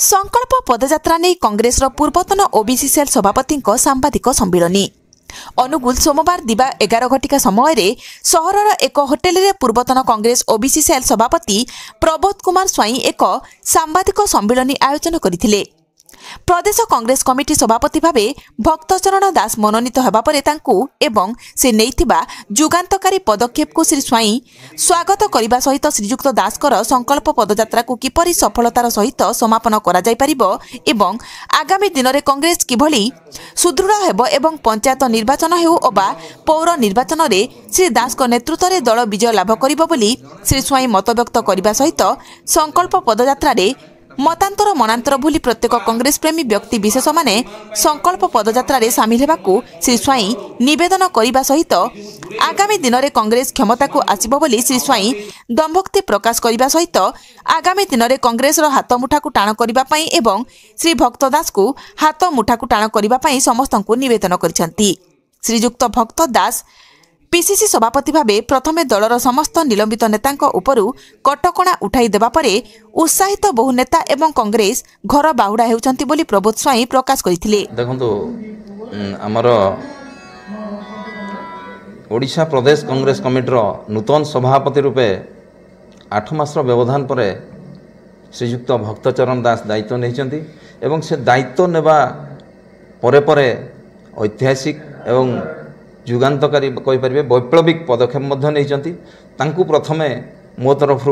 संकल्प पदयात्रा नहीं कांग्रेस पूर्वतन ओबीसी सेल सभापति सांबादिक सम्मिलनी अनुगुल सोमवार दिवा 11 घटिका समय सहरर एक होटेल रे पूर्वतन कांग्रेस ओबीसी सेल सभापति प्रबोध कुमार स्वाई एक सांबादिक सम्मिलनी आयोजन करथिले। प्रदेश कांग्रेस कमिटी सभापति भावे भक्तचरण दास मनोनीत होगा पर एवं से नैथिबा जुगान्तकारी पदक्षेप को श्री स्वाई स्वागत करने सहित श्रीजुक्त दासकर संकल्प पदयात्रा को किपरि सफलतार सहित समापन करा जाय परिबो एवं आगामी दिन में कांग्रेस किभली सुदृढ़ हेबो एवं पंचायत निर्वाचन हेउ अबा पौर निर्वाचन में श्री दास नेतृत्व में दल विजय लाभ करिबो बोली श्री स्वाई मत व्यक्त करने सहित संकल्प पदयात्रा मतांतर मनांतर भूली प्रत्येक कांग्रेस प्रेमी व्यक्ति विशेष माने संकल्प पदयात्रा रे सामिल हेबाकू श्री स्वाई निवेदन करने सहित आगामी दिन में कांग्रेस क्षमता को आसिबो बोली श्री स्वाई दंभक्ति प्रकाश करने सहित आगामी दिन में कांग्रेस हाथ मुठा को टाण करने एवं श्री भक्त दास को हाथ मुठा को टाण करने समस्त निवेदन करिसेंती। श्रीजुक्त भक्त दास पीसीसी सभापति भावे प्रथमे दलर समस्त निलंबित नेतांक उपरु कटकणा उठाई देबा परे उत्साहित बहु नेता एवं कांग्रेस घर बाहुडा हेउचंती बोली प्रबोध स्वाई प्रकाश करथिले। देखंतु हमर ओडिशा प्रदेश कांग्रेस कमिटीर नूतन सभापति रूपे 8 मास व्यवधान पर श्रीयुक्त भक्तचरण दास दायित्व नहीं एवं से दायित्व नेबा परे परे ऐतिहासिक एवं जुगान्तकारी कहीपर वैप्लविक पदक्षेप नहीं प्रथमे मो तरफ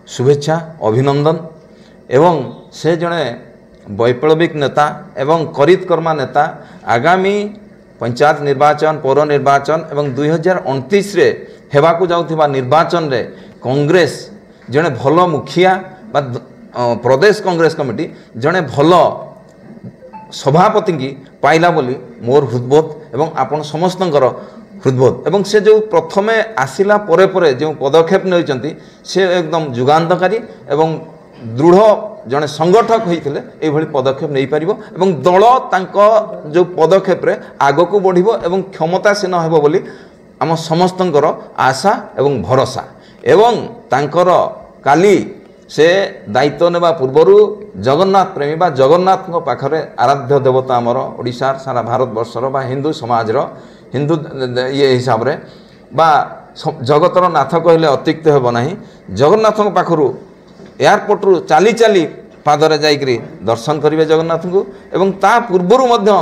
शुभेच्छा अभिनंदन एवं से जड़े वैप्लविक नेता एवं करितकर्मा नेता आगामी पंचायत निर्वाचन पौर निर्वाचन एवं 2029 रे हेबाकू जाउथिबा निर्वाचन रे कांग्रेस जड़े भल मुखिया बा प्रदेश कांग्रेस कमिटी जड़े भल सभापति की पाइला बोली मोर हृदबोध एवं आपण समस्तंकर हृदबोध एवं से जो प्रथमे आसिला परे परे जो पदक्षेप नहीं से एकदम जुगान्तकारी एवं दृढ़ जड़े संगठक होते ये पदक्षेप नहीं पारिबो एवं दल तांको जो पदक्षेप रे आग को बढ़िबो एवं क्षमतासीन हेबो बोली आम समस्तंकर आशा एवं भरोसा एवं तांकर काली से दायित्व नेबा पूर्वर जगन्नाथ प्रेमी बा जगन्नाथ पाखरे आराध्य देवता आमर ओडिशा सारा भारत वर्षर बा हिंदू समाज हिंदू ये हिसाब रे बा जगतर नाथ कहले अत्युक्त हेब नाही जगन्नाथ पाखरु एयरपोर्ट रु चाली चाली पादरे जाइकरी दर्शन करिवे जगन्नाथ को एवं ता पूर्वर मध्य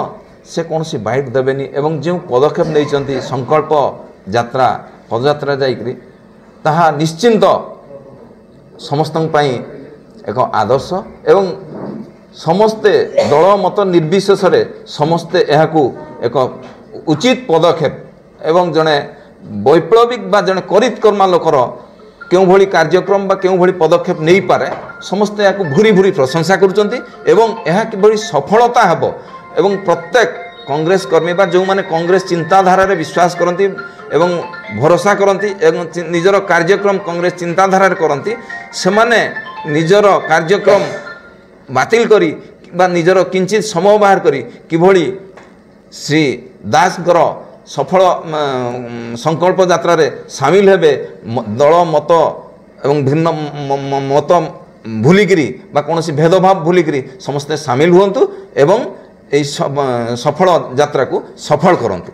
से कौनसी बाइट देबेनी एवं जो पदक्षेप नहीं संकल्प यात्रा पदयात्रा जाइकरी ताहा निश्चिंत समस्त एक आदर्श एवं समस्ते दल मत निर्विशेष समस्ते यहाकू एक उचित पदक्षेप एवं जड़े वैप्लविक बा जड़े करितकर्मा लोकर क्यों भली कार्यक्रम बा क्यों भली पदक्षेप नहीं पारे समस्ते याकू भूरी भूरी प्रशंसा करुचंती एवं यह किभली सफलता हेबो एवं प्रत्येक कांग्रेस कर्मी बा जो माने कांग्रेस चिंताधारा रे विश्वास करती एवं भरोसा करती एवं निजर कार्यक्रम कांग्रेस चिंताधारा करती से माने निजर कार्यक्रम बातिल करी बा निजर किंचित समय बाहर करी किभली श्री दासकर सफल संकल्प यात्रा रे सामिल हेबे दल मत एवं भिन्न मत भूलिकी बा कौन भेदभाव भूलिकी समस्ते सामिल हुंतु एवं सफल यात्रा को सफल करंतु।